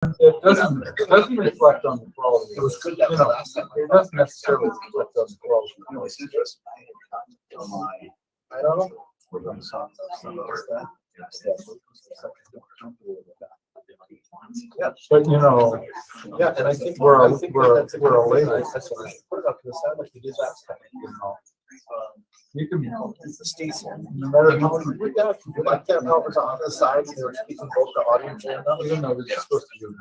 It doesn't reflect on the quality. It was good that last time. It doesn't necessarily reflect on the quality. I don't know. Yeah, But you know, yeah, and I think we're a label. label. That's what I should put it up to the side like we did last time. You know, you can, The states, no matter how many, we got, like that, how it was on the side, they were speaking both the audience and the. even though they're supposed to do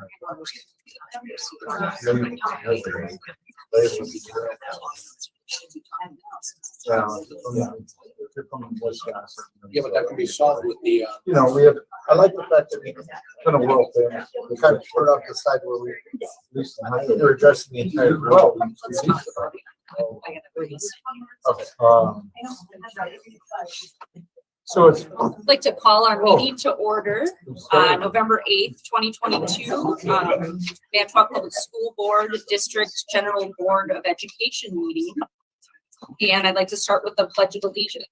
Yeah, but that can be solved with the, You know, we have, I like the fact that we kind of world famous. we kind of put it up the side where we, At least in high we're addressing the entire Well, world. okay, so it's, I'd like to call our meeting to order, November 8th, 2022. Mantua Public School Board District General Board of Education meeting. And I'd like to start with the Pledge of Allegiance.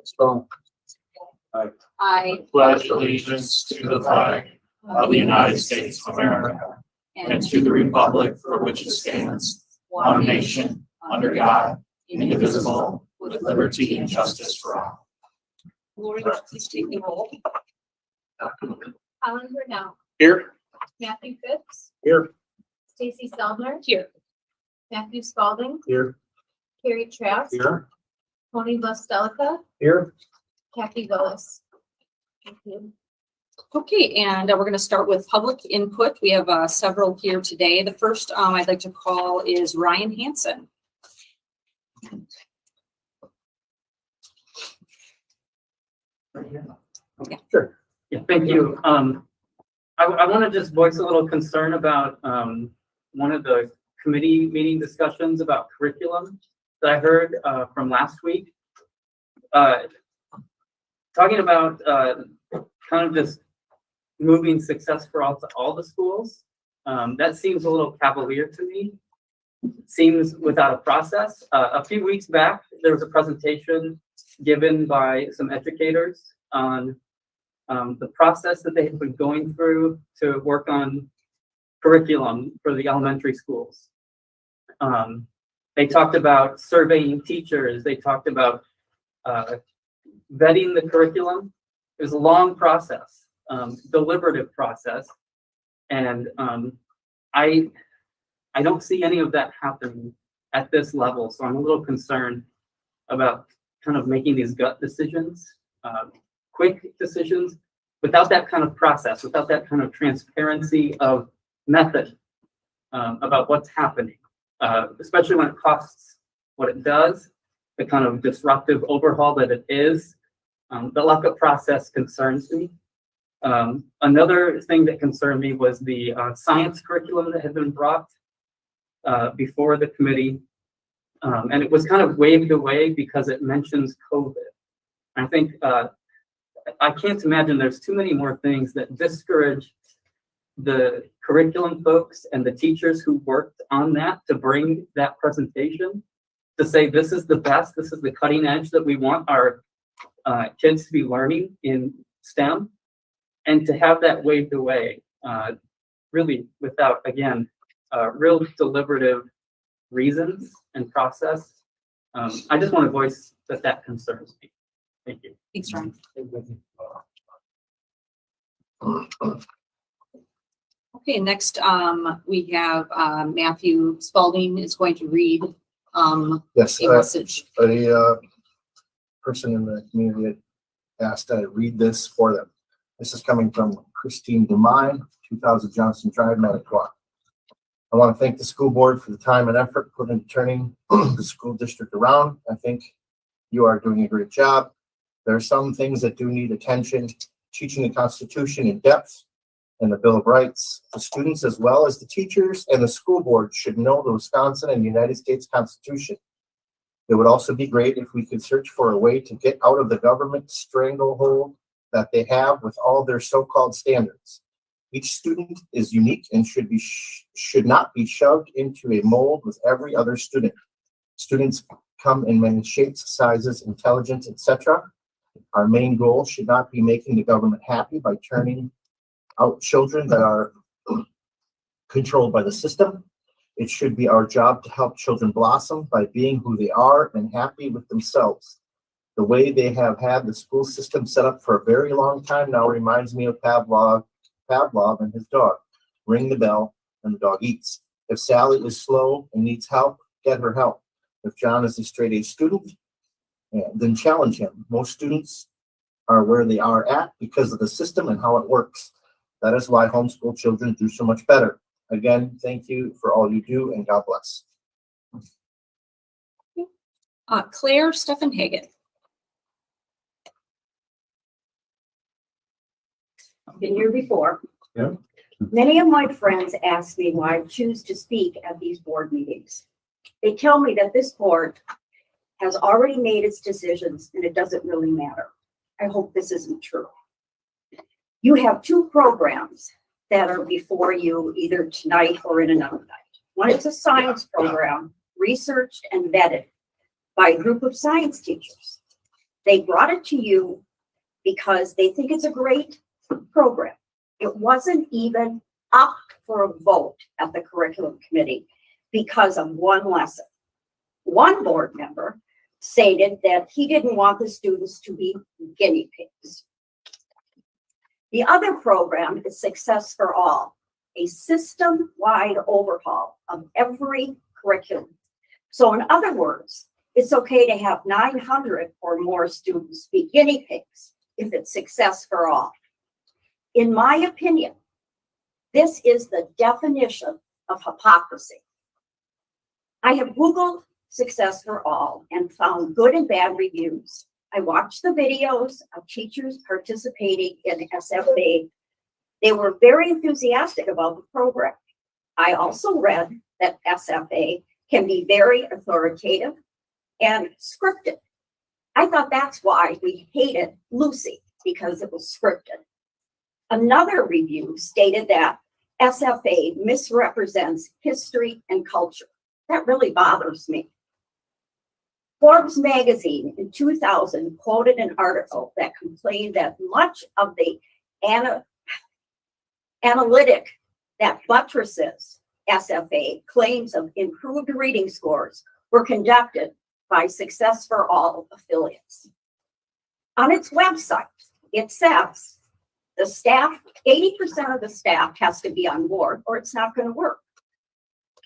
so, I Pledge allegiance to the flag of the United States of America and to the republic for which it stands, one nation, under God, indivisible, with liberty and justice for all. Lori, please take the roll. Alan Brunel, Here. Matthew Phipps, Here. Stacy Seldner, Here. Matthew Spalding, Here. Carrie Trask, here, Tony Bustelica, Here. Kathy Willis. Thank you. Okay, and we're going to start with public input. We have several here today. The first I'd like to call is Ryan Hansen. Sure. Yeah, thank you. I want to just voice a little concern about one of the committee meeting discussions about curriculum that I heard from last week. Talking about kind of just moving success for all the schools. That seems a little cavalier to me. Seems without a process. A few weeks back, there was a presentation given by some educators on the process that they had been going through to work on curriculum for the elementary schools. They talked about surveying teachers. They talked about vetting the curriculum. It was a long process, deliberative process. And I don't see any of that happening at this level. So I'm a little concerned about kind of making these gut decisions, quick decisions, without that kind of process, without that kind of transparency of method about what's happening, especially when it costs what it does, the kind of disruptive overhaul that it is. The lack of process concerns me. Another thing that concerned me was the science curriculum that had been brought before the committee. And it was kind of waved away because it mentions COVID. I think I can't imagine there's too many more things that discourage the curriculum folks and the teachers who worked on that to bring that presentation to say this is the best, this is the cutting edge that we want our kids to be learning in STEM, and to have that waved away really without, again, real deliberative reasons and process. I just want to voice that concerns me. Thank you. Thanks, Ryan. Okay, next we have Matthew Spalding is going to read Yes, a message. a person in the community had asked I read this for them. This is coming from Christine DeMine, 2000 Johnson Drive, Manitowoc. I want to thank the school board for the time and effort put into turning the school district around. I think you are doing a great job. There are some things that do need attention. Teaching the Constitution in depth and the Bill of Rights. The students, as well as the teachers and the school board, should know the Wisconsin and United States Constitution. It would also be great if we could search for a way to get out of the government stranglehold that they have with all their so-called standards. Each student is unique and should not be shoved into a mold with every other student. Students come in many shapes, sizes, intelligence, etc. Our main goal should not be making the government happy by turning out children that are controlled by the system. It should be our job to help children blossom by being who they are and happy with themselves. The way they have had the school system set up for a very long time now reminds me of Pavlov and his dog. Ring the bell and the dog eats. If Sally is slow and needs help, get her help. If John is a straight A student, then challenge him. Most students are where they are at because of the system and how it works. That is why homeschool children do so much better. Again, thank you for all you do, and God bless. Claire Steffenhagen. Been here before. Yeah. Many of my friends ask me why I choose to speak at these board meetings. They tell me that this board has already made its decisions and it doesn't really matter. I hope this isn't true. You have two programs that are before you either tonight or in another night. One is a science program, researched and vetted by a group of science teachers. They brought it to you because they think it's a great program. It wasn't even up for a vote at the curriculum committee because of one lesson. One board member stated that he didn't want the students to be guinea pigs. The other program is Success for All, a system-wide overhaul of every curriculum. So in other words, it's okay to have 900 or more students be guinea pigs if it's success for all. In my opinion, this is the definition of hypocrisy. I have Googled Success for All and found good and bad reviews. I watched the videos of teachers participating in SFA. They were very enthusiastic about the program. I also read that SFA can be very authoritative and scripted. I thought that's why we hated Lucy, because it was scripted. Another review stated that SFA misrepresents history and culture. That really bothers me. Forbes magazine in 2000 quoted an article that complained that much of the analytic that buttresses SFA claims of improved reading scores were conducted by Success for All affiliates. On its website, it says the staff, 80% of the staff has to be on board or it's not going to work.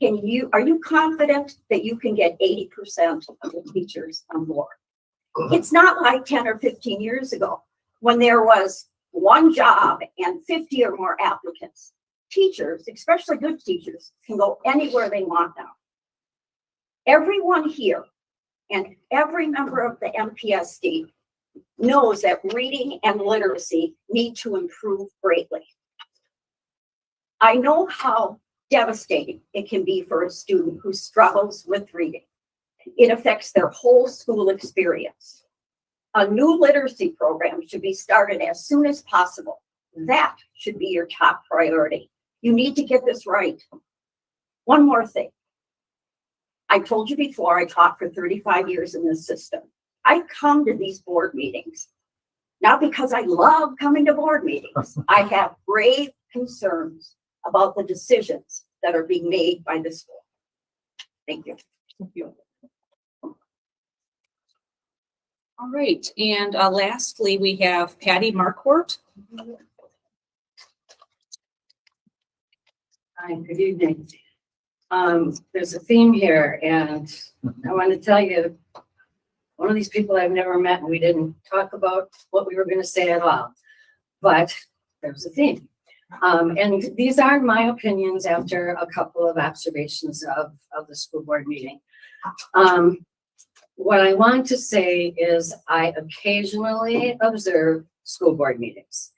Are you confident that you can get 80% of the teachers on board? It's not like 10 or 15 years ago when there was one job and 50 or more applicants. Teachers, especially good teachers, can go anywhere they want now. Everyone here and every member of the MPSD knows that reading and literacy need to improve greatly. I know how devastating it can be for a student who struggles with reading. It affects their whole school experience. A new literacy program should be started as soon as possible. That should be your top priority. You need to get this right. One more thing. I told you before, I taught for 35 years in this system. I come to these board meetings, not because I love coming to board meetings. I have grave concerns about the decisions that are being made by the school. Thank you. Thank you. All right, and lastly, we have Patty Marquardt. Hi, good evening. There's a theme here, and I want to tell you, one of these people I've never met, and we didn't talk about what we were going to say at all, but there's a theme. And these are my opinions after a couple of observations of the school board meeting. What I want to say is I occasionally observe school board meetings.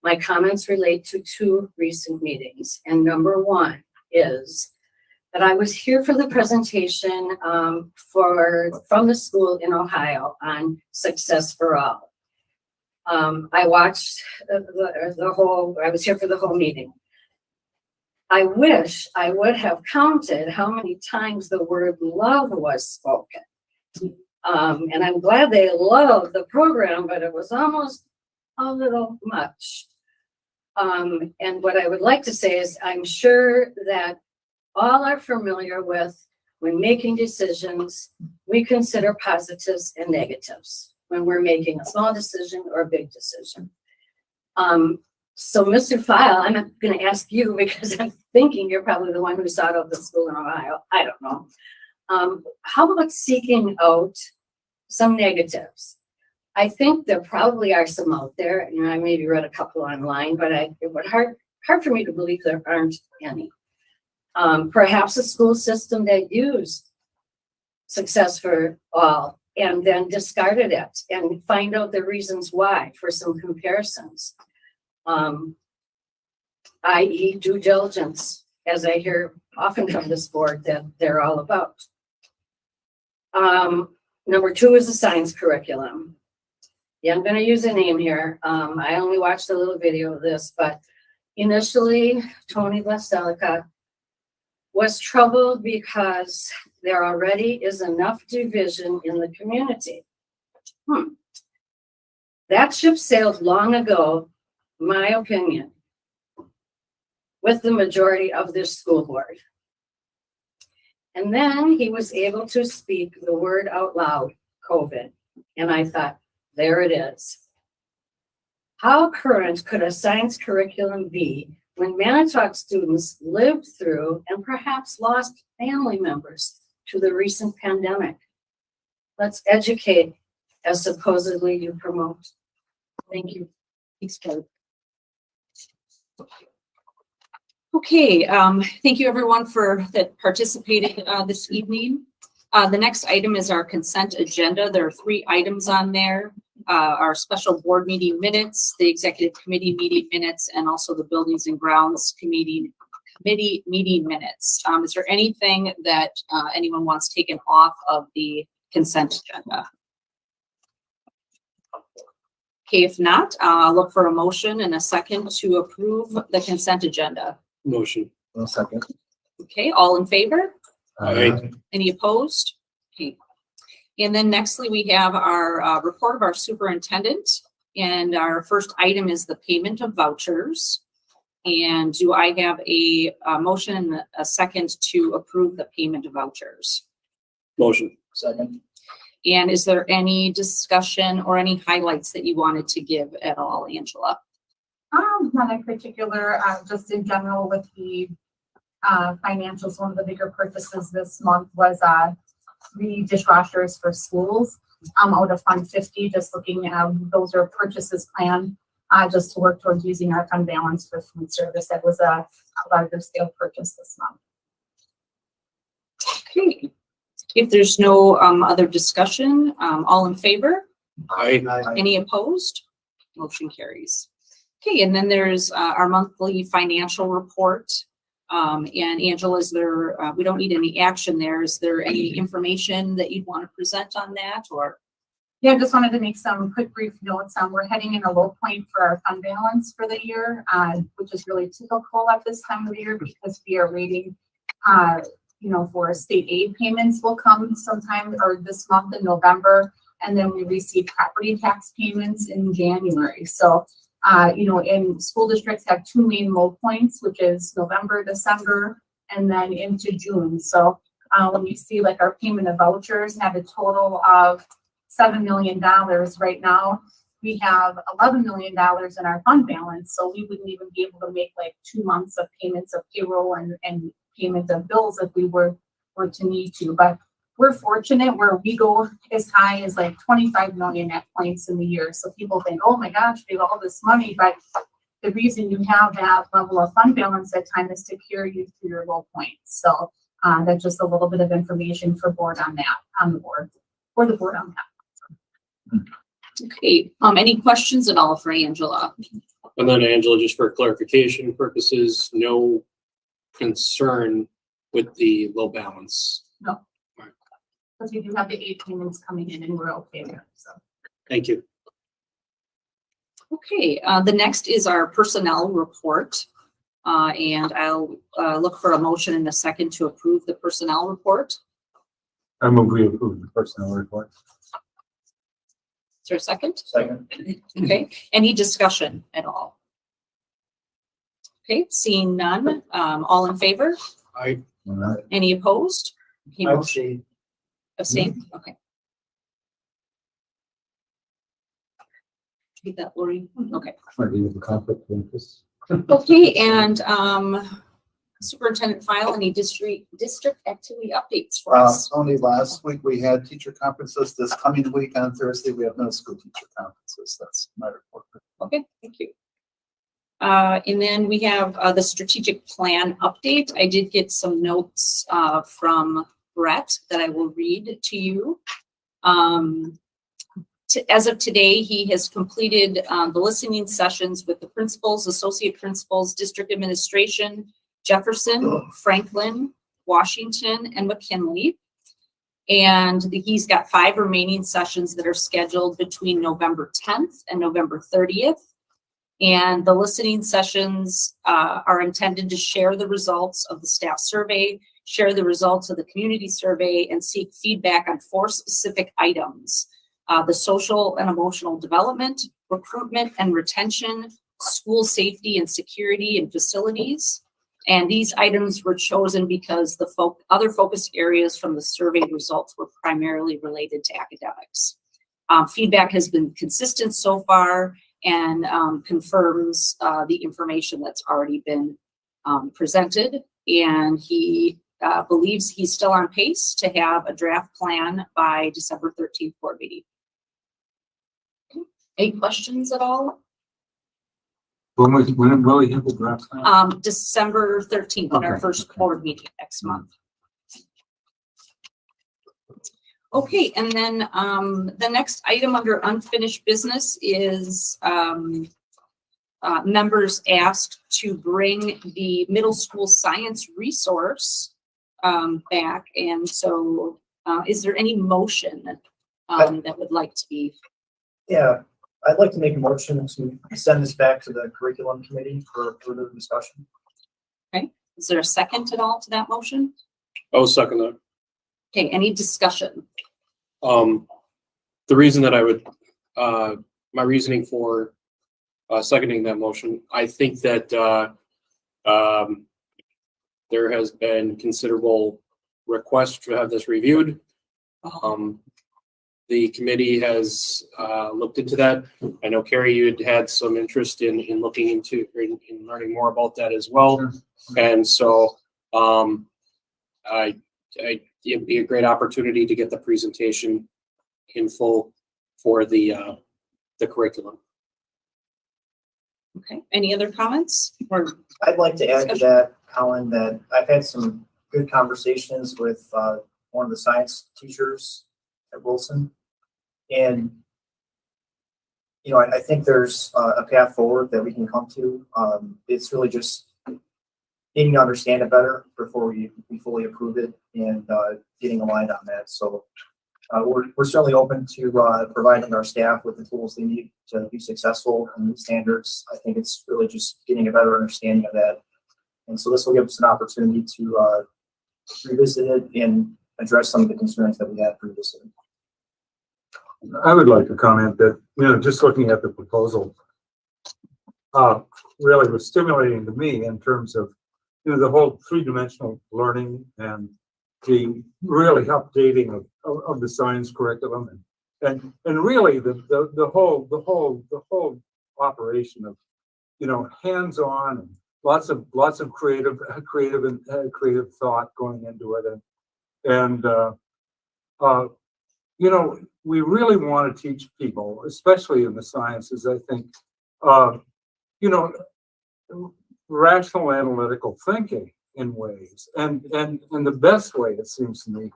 My comments relate to two recent meetings. And number one is that I was here for the presentation from the school in Ohio on Success for All. I watched I was here for the whole meeting. I wish I would have counted how many times the word love was spoken. And I'm glad they loved the program, but it was almost a little much. And what I would like to say is I'm sure that all are familiar with when making decisions, we consider positives and negatives when we're making a small decision or a big decision. So Mr. File, I'm not going to ask you because I'm thinking you're probably the one who sought out the school in Ohio. I don't know. How about seeking out some negatives? I think there probably are some out there, and I maybe read a couple online, but it would hard for me to believe there aren't any. Perhaps a school system that used Success for All and then discarded it and find out the reasons why for some comparisons. I.e. due diligence, as I hear often from this board that they're all about. Number 2 is the science curriculum. Yeah, I'm going to use a name here. I only watched a little video of this, but initially, Tony Vlastelica was troubled because there already is enough division in the community. That ship sailed long ago, my opinion, with the majority of this school board. And then he was able to speak the word out loud, COVID. And I thought, there it is. How current could a science curriculum be when Manitowoc students lived through and perhaps lost family members to the recent pandemic? Let's educate as supposedly you promote. Thank you. Thanks, Kelly. Okay, thank you everyone for that participating this evening. The next item is our consent agenda. There are 3 items on there. Our special board meeting minutes, the executive committee meeting minutes, and also the buildings and grounds committee meeting minutes. Is there anything that anyone wants taken off of the consent agenda? Okay, if not, I'll look for a motion and a second to approve the consent agenda. Motion. One second. Okay, all in favor? Aye. Any opposed? Okay. And then nextly, we have our report of our superintendent. And our first item is the payment of vouchers. And do I have a motion and a second to approve the payment of vouchers? Motion. Second. And is there any discussion or any highlights that you wanted to give at all, Angela? Not in particular, just in general with the financials. One of the bigger purchases this month was the dishwashers for schools out of Fund 50. Just looking at those are purchases planned just to work towards using our fund balance for food service. That was a larger scale purchase this month. Okay. If there's no other discussion, all in favor? Aye. Any opposed? Motion carries. Okay, and then there's our monthly financial report. And Angela, is there, we don't need any action there. Is there any information that you'd want to present on that or? Yeah, I just wanted to make some quick brief notes. We're heading in a low point for our fund balance for the year, which is really typical at this time of the year because we are waiting, for state aid payments will come sometime or this month in November. And then we receive property tax payments in January. So, and school districts have 2 main low points, which is November, December, and then into June. So when you see like our payment of vouchers have a total of $7 million right now, we have $11 million in our fund balance. So we wouldn't even be able to make like 2 months of payments of payroll and payment of bills if we were to need to. But we're fortunate where we go as high as like 25 million at points in the year. So people think, oh my gosh, we have all this money. But the reason you have that level of fund balance at time is to carry you through your low points. So that's just a little bit of information for board on that, on the board, for the board on that. Okay, any questions at all for Angela? And then Angela, just for clarification purposes, no concern with the low balance. No. Because we do have the aid payments coming in and we're okay there, so. Thank you. Okay, the next is our personnel report. And I'll look for a motion in a second to approve the personnel report. I move we approve the personnel report. Is there a second? Second. Okay, any discussion at all? Okay, seeing none, all in favor? I, Any opposed? Okay, I would motion say, abstain, okay. Take that, Lori, okay. Might be the conflict of interest. Okay, and, superintendent file, any district activity updates for us? only last week we had teacher conferences. This coming week on Thursday, we have middle school teacher conferences. That's my report. Okay, thank you. And then we have the strategic plan update. I did get some notes from Brett that I will read to you. As of today, he has completed the listening sessions with the principals, associate principals, district administration, Jefferson, Franklin, Washington, and McKinley. And he's got 5 remaining sessions that are scheduled between November 10th and November 30th. And the listening sessions are intended to share the results of the staff survey, share the results of the community survey, and seek feedback on 4 specific items: the social and emotional development, recruitment and retention, school safety and security and facilities. And these items were chosen because the other focus areas from the survey results were primarily related to academics. Feedback has been consistent so far and confirms the information that's already been presented. And he believes he's still on pace to have a draft plan by December 13th board meeting. Any questions at all? When will he have the draft? December 13th, in our Okay. first board meeting next month. Okay, and then the next item under unfinished business is members asked to bring the middle school science resource back. And so is there any motion that would like to be? Yeah, I'd like to make a motion to send this back to the curriculum committee for further discussion. Okay, is there a second at all to that motion? I will second that. Okay, any discussion? The reason that I would, my reasoning for seconding that motion, I think that there has been considerable request to have this reviewed. The committee has looked into that. I know Carrie, you had some interest in looking into in learning more about that as well. And so it'd be a great opportunity to get the presentation in full for the curriculum. Okay, any other comments or? I'd like to add to that, Colin, that I've had some good conversations with one of the science teachers at Wilson. And, you know, I think there's a path forward that we can come to. It's really just getting to understand it better before we fully approve it and getting aligned on that. So we're certainly open to providing our staff with the tools they need to be successful in these standards. I think it's really just getting a better understanding of that. And so this will give us an opportunity to revisit it and address some of the concerns that we had previously. I would like to comment that, just looking at the proposal, really was stimulating to me in terms of, the whole 3-dimensional learning and the really updating of the science curriculum and really the whole operation of, hands-on and lots of creative thought going into it. And we really want to teach people, especially in the sciences, I think, rational analytical thinking in ways. And the best way, it seems to me,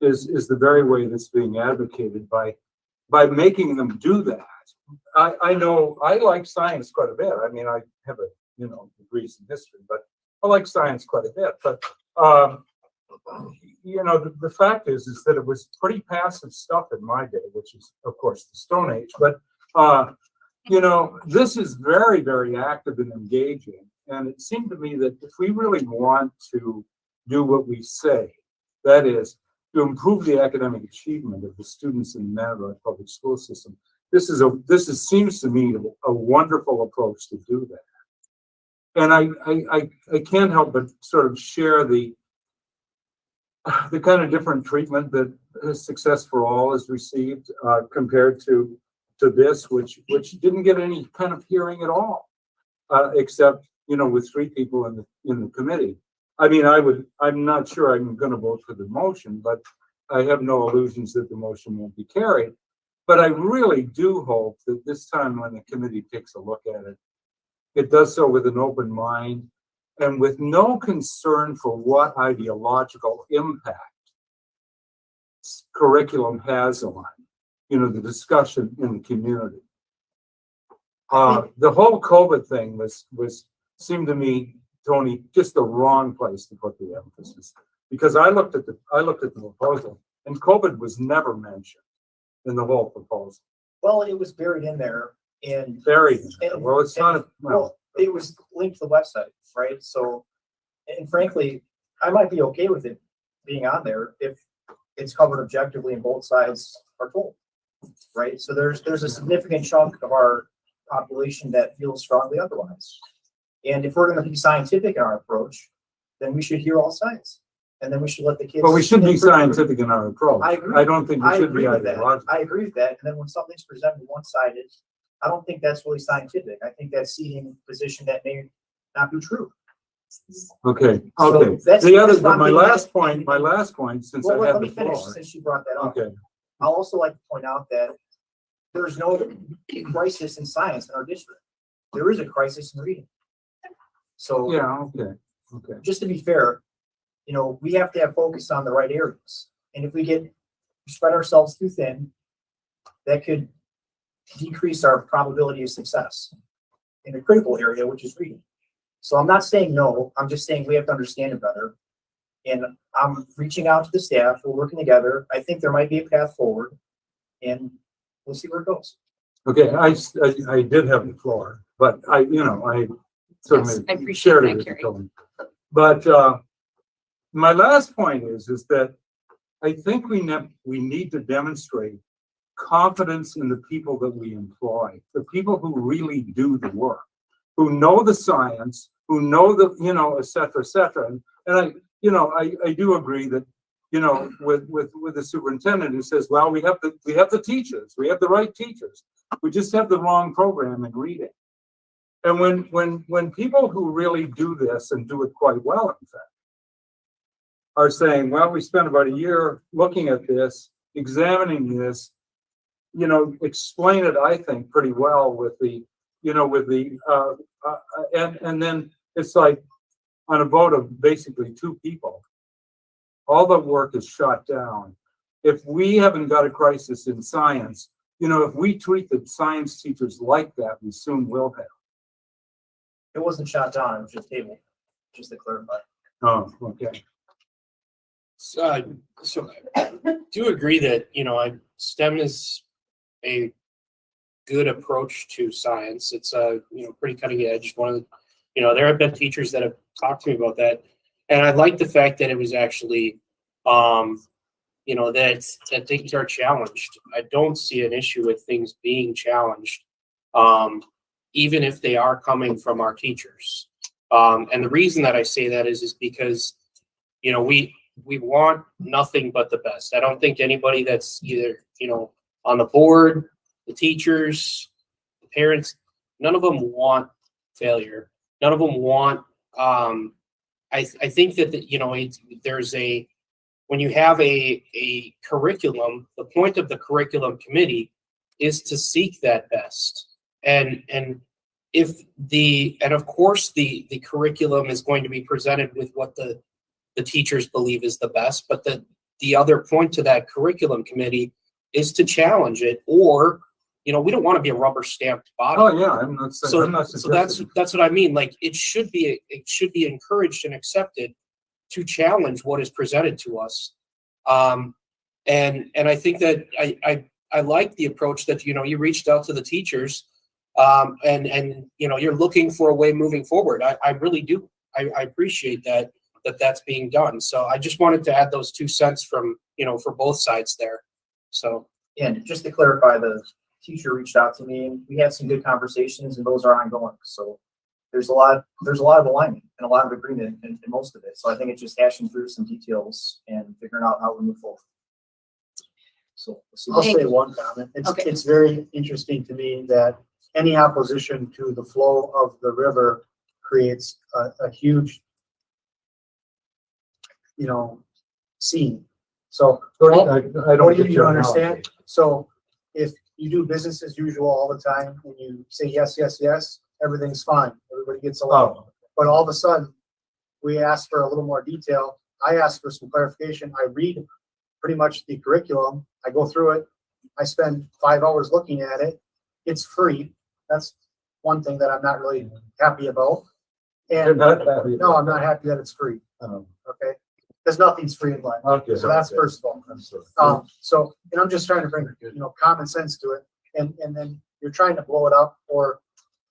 is the very way that's being advocated by making them do that. I know I like science quite a bit. I mean, I have a, degrees in history, but I like science quite a bit. But the fact is that it was pretty passive stuff in my day, which is, of course, the Stone Age. But, this is very, very active and engaging. And it seemed to me that if we really want to do what we say, that is, to improve the academic achievement of the students in the Manitowoc public school system, this seems to me a wonderful approach to do that. And I can't help but sort of share the kind of different treatment that Success for All has received compared to this, which didn't get any kind of hearing at all, except, you know, with 3 people in the committee. I mean, I'm not sure I'm going to vote for the motion, but I have no illusions that the motion won't be carried. But I really do hope that this time when the committee takes a look at it, it does so with an open mind and with no concern for what ideological impact curriculum has on, you know, the discussion in the community. The whole COVID thing seemed to me, Tony, just the wrong place to put the emphasis, because I looked at the proposal and COVID was never mentioned in the whole proposal. Well, it was buried in there and. Buried. Well, it's not. Well, it was linked to the website, right? So, and frankly, I might be okay with it being on there if it's covered objectively and both sides are told, right? So there's a significant chunk of our population that feels strongly otherwise. And if we're going to be scientific in our approach, then we should hear all sides. And then we should let the kids. But we should be scientific in our approach. I agree. I don't think we I should be agree with that. ideological. I agree with that. And then when something's presented one-sided, I don't think that's really scientific. I think that's seeding a position that may not be true. Okay, So okay. that's- The other, that's one my thing last that- point, since Well, I let have me the finish floor. since you brought that up. Okay, I'll also like to point out that there's no crisis in science in our district. There is a crisis in reading. So yeah, okay. just to be fair, you know, we have to have focus on the right areas. And if we spread ourselves too thin, that could decrease our probability of success in a critical area, which is reading. So I'm not saying no, I'm just saying we have to understand it better. And I'm reaching out to the staff, we're working together. I think there might be a path forward and we'll see where it goes. Okay, I did have the floor, but I certainly Yes, I appreciate shared that, it with Carrie. Tony. But my last point is that I think we need to demonstrate confidence in the people that we employ, the people who really do the work, who know the science, who know the, you know, et cetera, et cetera. And I do agree that, you know, with the superintendent who says, well, we have the teachers, we have the right teachers. We just have the wrong program in reading. And when people who really do this and do it quite well, in fact, are saying, well, we spent about a year looking at this, examining this, you know, explain it, I think, pretty well with the, you know, with the, and then it's like on a vote of basically 2 people, all the work is shot down. If we haven't got a crisis in science, you know, if we treat the science teachers like that, we soon will have. It wasn't shot down, it was just tabled, just to clarify. Oh, okay. So I do agree that, you know, STEM is a good approach to science. It's pretty cutting edge. One of the, you know, there have been teachers that have talked to me about that. And I like the fact that it was actually, that things are challenged. I don't see an issue with things being challenged, even if they are coming from our teachers. And the reason that I say that is because, you know, we want nothing but the best. I don't think anybody that's either, you know, on the board, the teachers, the parents, none of them want failure. None of them want, I think that, you know, when you have a curriculum, the point of the curriculum committee is to seek that best. And of course the curriculum is going to be presented with what the teachers believe is the best, but the other point to that curriculum committee is to challenge it, or, you know, we don't want to be a rubber stamped body. Oh yeah, I'm not saying. So that's what I mean. Like it should be encouraged and accepted to challenge what is presented to us. And I think that I like the approach that, you know, you reached out to the teachers, and you know, you're looking for a way moving forward. I really do. I appreciate that's being done. So I just wanted to add those 2 cents from, you know, for both sides there. So. And just to clarify, the teacher reached out to me and we had some good conversations and those are ongoing. So there's a lot of alignment and a lot of agreement in most of it. So I think it's just hashing through some details and figuring out how we move forward. So we'll see. I'll say one comment. Okay. It's very interesting to me that any opposition to the flow of the river creates a huge, scene. So I don't get you your understand. analogy. So if you do business as usual all the time and you say yes, yes, yes, everything's fine. Everybody gets along. Oh, But all of a sudden, we ask for a little more detail. I ask for some clarification. I read pretty much the curriculum. I go through it. I spend 5 hours looking at it. It's free. That's one thing that I'm not really happy about. you're And not happy. no, I'm not happy that it's free. Okay? Because nothing's free in life. Okay. So that's first of all. I'm sorry. And I'm just trying to bring, common sense to it. And then you're trying to blow it up, or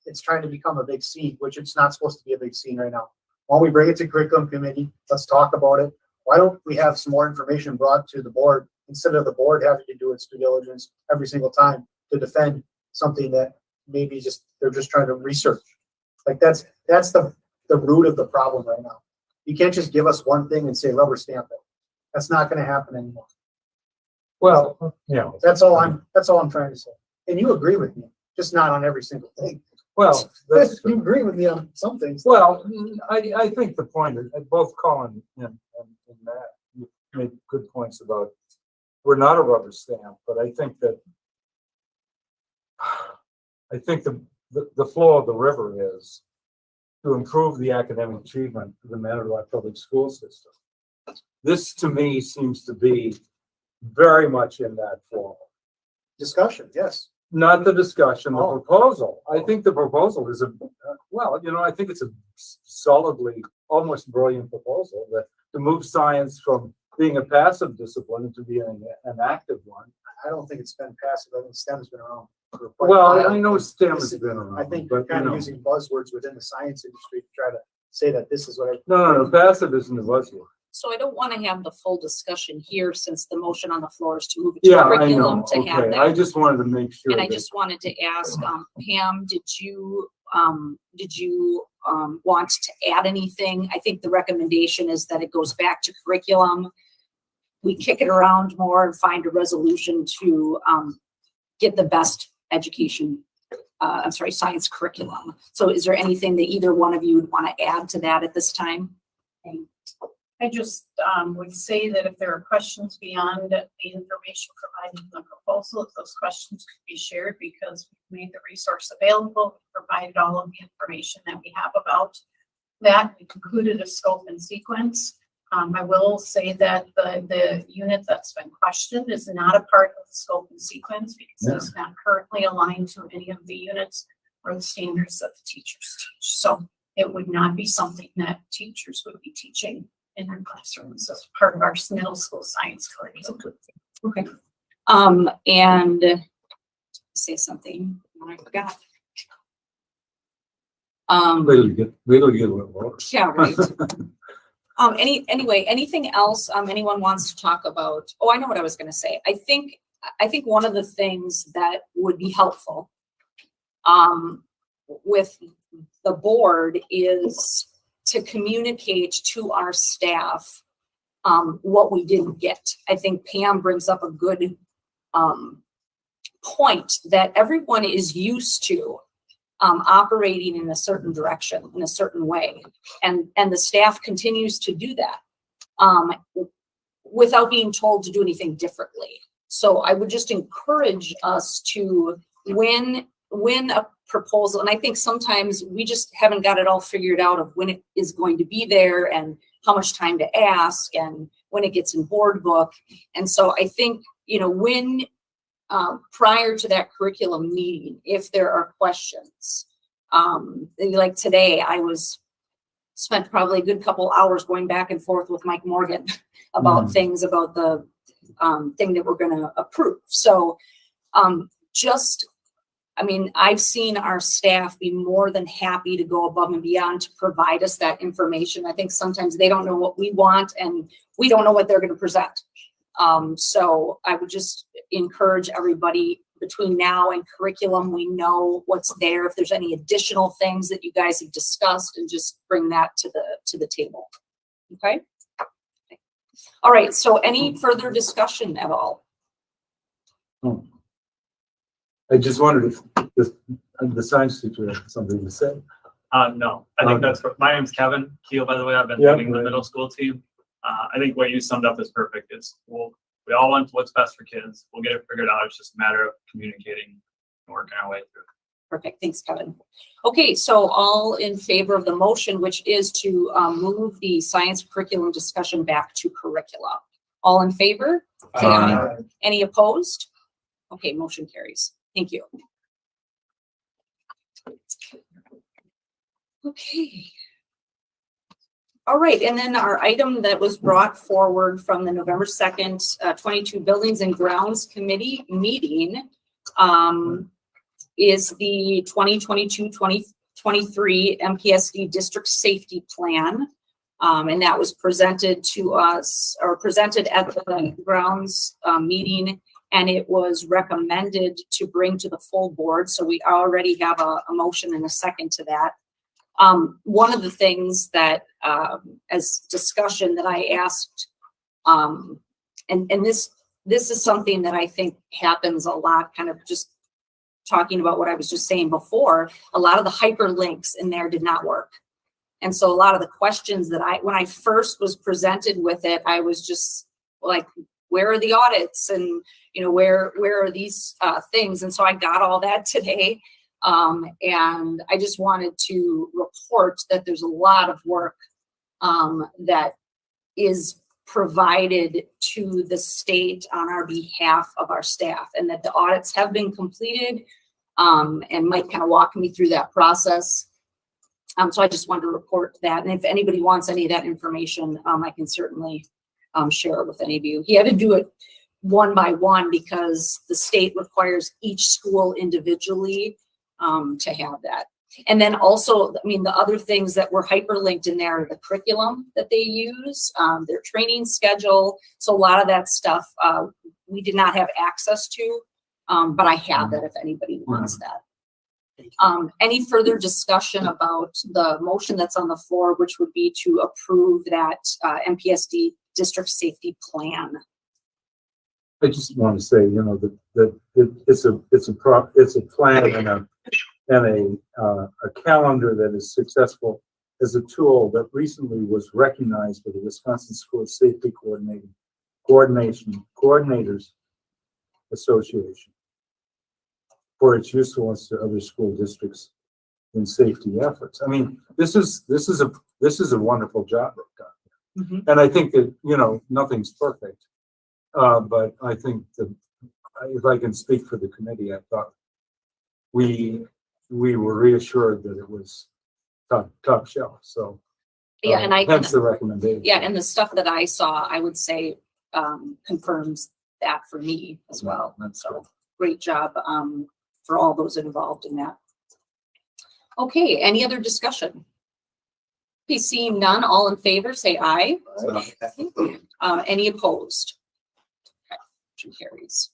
it's trying to become a big scene, which it's not supposed to be a big scene right now. Why don't we bring it to curriculum committee? Let's talk about it. Why don't we have some more information brought to the board instead of the board having to do its due diligence every single time to defend something that maybe they're just trying to research. Like that's the root of the problem right now. You can't just give us one thing and say rubber stamp it. That's not going to happen anymore. Well, yeah. That's all I'm trying to say. And you agree with me, just not on every single thing. Well, that's You agree with me on some things. well. I think the point is both Colin and Matt you made good points about we're not a rubber stamp, but I think that the flow of the river is to improve the academic achievement of the Manitowoc public school system. This to me seems to be very much in that flow. Discussion, yes. Not the discussion, the Oh. proposal. I think the proposal is I think it's a solidly, almost brilliant proposal that to move science from being a passive discipline to being an active one. I don't think it's been passive. I think STEM's been around for quite a Well, while. I know STEM has been around. I think but you're kind you of know. using buzzwords within the science industry to try to say that this is what I. No, passive isn't a buzzword. So I don't want to have the full discussion here since the motion on the floor is to move it to Yeah, I curriculum know. to have Okay, I that. just wanted to make sure. And I that- just wanted to ask, Pam, did you want to add anything? I think the recommendation is that it goes back to curriculum. We kick it around more and find a resolution to, get the best education, science curriculum. So is there anything that either one of you would want to add to that at this time? I just would say that if there are questions beyond the information provided in the proposal, if those questions could be shared because we've made the resource available, we provided all of the information that we have about that. We concluded a scope and sequence. I will say that the unit that's been questioned is not a part of the scope and sequence because it's not currently aligned to any of the units or the standards that the teachers teach. So it would not be something that teachers would be teaching in their classrooms as part of our middle school science curriculum. Okay. And say something I forgot. Wait till you get a little older. Yeah, right. Anyway, anything else, anyone wants to talk about? Oh, I know what I was gonna say. I think one of the things that would be helpful, with the board is to communicate to our staff, what we didn't get. I think Pam brings up a good, point that everyone is used to operating in a certain direction, in a certain way. And the staff continues to do that without being told to do anything differently. So I would just encourage us to, when a proposal, and I think sometimes we just haven't got it all figured out of when it is going to be there and how much time to ask and when it gets in board book. And so I think, when prior to that curriculum meeting, if there are questions, like today, I spent probably a good couple hours going back and forth with Mike Morgan about things about the thing that we're going to approve. So I've seen our staff be more than happy to go above and beyond to provide us that information. I think sometimes they don't know what we want and we don't know what they're going to present. So I would just encourage everybody, between now and curriculum, we know what's there, if there's any additional things that you guys have discussed, and just bring that to the table. Okay? All right, so any further discussion at all? I just wondered if the science teacher had something to say. No, I think that's, my name's Kevin Keel, by the way. I've been Yeah. leading the middle school team. I think what you summed up is perfect. We all want what's best for kids. We'll get it figured out. It's just a matter of communicating and working our way through. Perfect, thanks, Kevin. Okay, so all in favor of the motion, which is to move the science curriculum discussion back to curricula. All in favor? Say aye. Any opposed? Okay, motion carries. Thank you. Okay. All right, and then our item that was brought forward from the November 2nd, 22 Buildings and Grounds Committee meeting is the 2022-2023 MPSD District Safety Plan. And that was presented to us, or presented at the grounds meeting, and it was recommended to bring to the full board. So we already have a motion and a second to that. One of the things that, as discussion that I asked, and this is something that I think happens a lot, kind of just talking about what I was just saying before, a lot of the hyperlinks in there did not work. And so a lot of the questions that when I first was presented with it, I was just like, where are the audits? And, you know, where are these things? And so I got all that today. And I just wanted to report that there's a lot of work that is provided to the state on our behalf of our staff, and that the audits have been completed, and Mike kind of walked me through that process. So I just wanted to report that. And if anybody wants any of that information, I can certainly share it with any of you. He had to do it one by one because the state requires each school individually to have that. And then also, I mean, the other things that were hyperlinked in there, the curriculum that they use, their training schedule. So a lot of that stuff we did not have access to, but I have that if anybody wants that. Any further discussion about the motion that's on the floor, which would be to approve that MPSD district safety plan? I just want to say, you know, that it's a plan and a calendar that is successful as a tool that recently was recognized by the Wisconsin School Safety Coordinators Association for its usefulness to other school districts in safety efforts. I mean, this is a wonderful job they've done. Mm-hmm. And I think that, you know, nothing's perfect. But I think that if I can speak for the committee, I thought we were reassured that it was top shelf. So Yeah, and hence the recommendation. Yeah, and the stuff that I saw, I would say confirms that for me as well. So great job for all those involved in that. Okay, any other discussion? Okay, seeing none, all in favor, say aye. Any opposed? Okay, motion carries.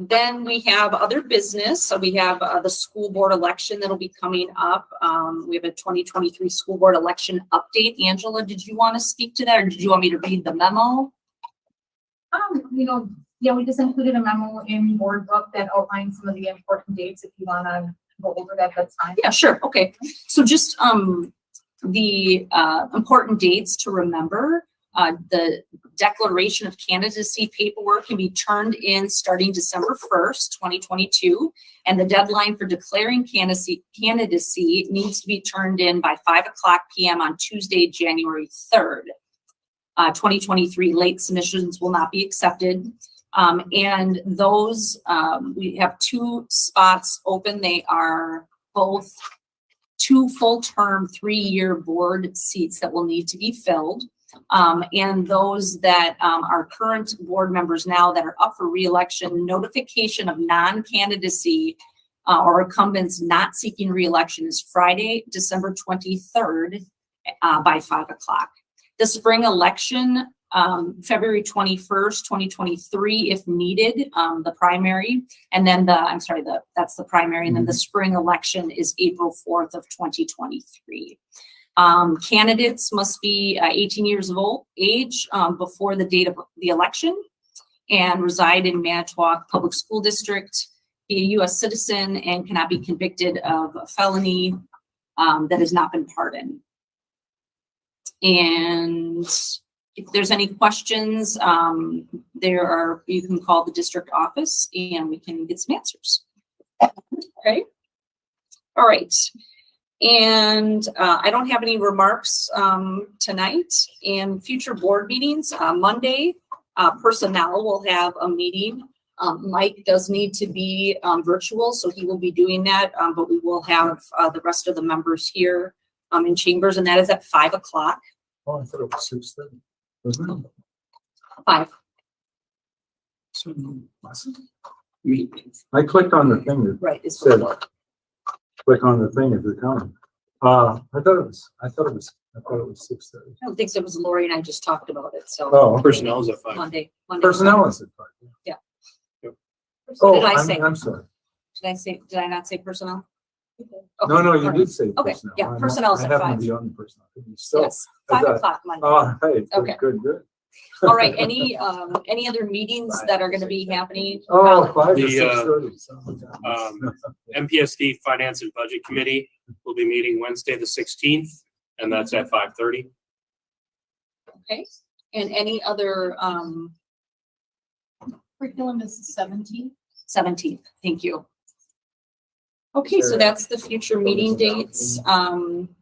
Then we have other business. So we have the school board election that'll be coming up. We have a 2023 school board election update. Angela, did you want to speak to that, or did you want me to read the memo? You know, yeah, we just included a memo in board book that outlines some of the important dates. If you want to go over that, that's fine. Yeah, sure. Okay. So just the important dates to remember. The declaration of candidacy paperwork can be turned in starting December 1st, 2022. And the deadline for declaring candidacy needs to be turned in by 5:00 p.m. on Tuesday, January 3rd. 2023 late submissions will not be accepted. And those, we have 2 spots open. They are both 2 full-term 3-year board seats that will need to be filled. And those that are current board members now that are up for re-election, notification of non-candidacy or incumbents not seeking re-election is Friday, December 23rd by 5:00. The spring election February 21st, 2023, if needed, the primary. And then that's the primary. And then the spring election is April 4th of 2023. Candidates must be 18 years of age before the date of the election and reside in Manitowoc Public School District, be a U.S. citizen, and cannot be convicted of a felony that has not been pardoned. And if there's any questions, you can call the district office and we can get some answers. Okay. All right. And I don't have any remarks tonight. And future board meetings, Monday, personnel will have a meeting. Mike does need to be virtual, so he will be doing that, but we will have the rest of the members here in chambers, and that is at 5 o'clock. Oh, I thought it was 6:30. Wasn't it? 5. I clicked on the thing that Right. It's said, click on the thing if you're coming. I thought it was 6:30. I don't think so. It was Lori and I just talked about it. So Oh, okay. Personnel is at 5. Monday. Personnel is at 5. Yeah. Yep. Oh, Did I say? I'm sorry. Did I not say personnel? No, Okay, no, all you right. did say Okay, personnel. yeah, I'm not- personnel is I at happen 5. to be on the personnel. So, Yes, I 5 thought- o'clock Monday. hey, Okay. good. All right. Any other meetings that are going to be happening? Oh, 5 to The, 6:30. MPSD Finance and Budget Committee will be meeting Wednesday, the 16th, and that's at 5:30. Okay. And any other Curriculum is the 17th. 17th? Thank you. Okay, so that's the future meeting dates.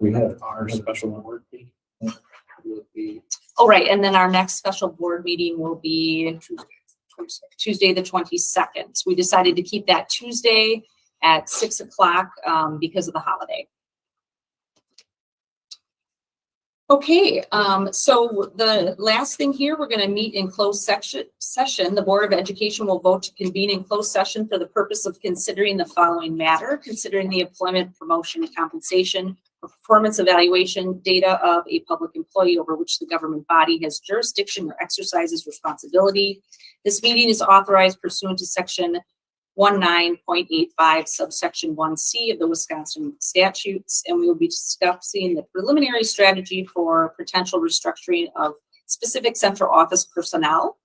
We have Our special board meeting will be Oh, right. And then our next special board meeting will be Tuesday, the 22nd. We decided to keep that Tuesday at 6 o'clock because of the holiday. Okay, so the last thing here, we're going to meet in closed session. The Board of Education will vote to convene in closed session for the purpose of considering the following matter: considering the employment, promotion, compensation, or performance evaluation data of a public employee over which the government body has jurisdiction or exercises responsibility. This meeting is authorized pursuant to section 19.85 subsection 1C of the Wisconsin statutes, and we will be discussing the preliminary strategy for potential restructuring of specific central office personnel.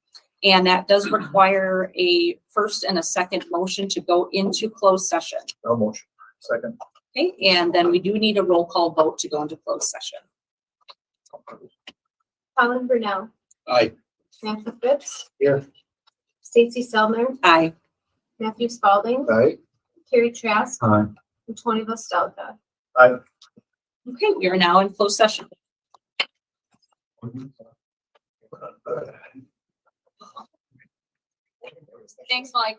And that does require a first and a second motion to go into closed session. No motion. Second. Okay, and then we do need a roll call vote to go into closed session. Colin Brunel, Aye. Matthew Phipps. Here. Stacy Selmer, Aye. Matthew Spalding, Aye. Carrie Trask, Hi. and Tony Vostelka. Aye. Okay, we are now in closed session. Thanks, Mike.